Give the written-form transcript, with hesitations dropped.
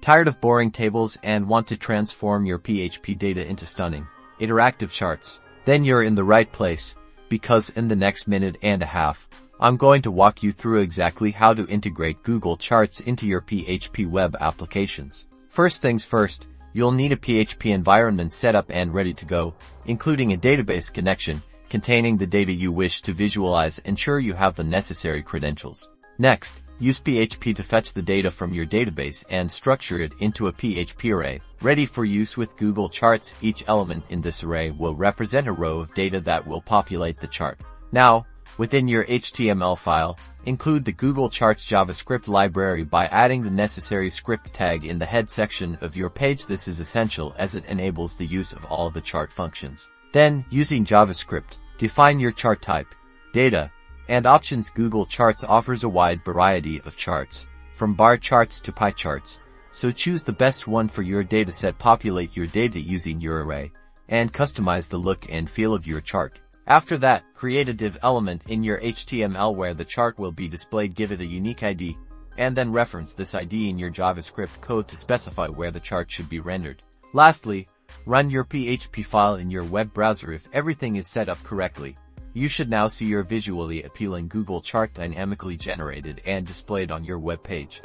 Tired of boring tables and want to transform your PHP data into stunning, interactive charts? Then you're in the right place, because in the next minute and a half, I'm going to walk you through exactly how to integrate Google Charts into your PHP web applications. First things first, you'll need a PHP environment set up and ready to go, including a database connection containing the data you wish to visualize. Ensure you have the necessary credentials. Next, use PHP to fetch the data from your database and structure it into a PHP array, ready for use with Google Charts. Each element in this array will represent a row of data that will populate the chart. Now, within your HTML file, include the Google Charts JavaScript library by adding the necessary script tag in the head section of your page. This is essential as it enables the use of all the chart functions. Then, using JavaScript, define your chart type, data, and options. Google Charts offers a wide variety of charts, from bar charts to pie charts, so choose the best one for your dataset. Populate your data using your array, and customize the look and feel of your chart. After that, create a div element in your HTML where the chart will be displayed. Give it a unique ID, and then reference this ID in your JavaScript code to specify where the chart should be rendered. Lastly, run your PHP file in your web browser. If everything is set up correctly, you should now see your visually appealing Google chart dynamically generated and displayed on your web page.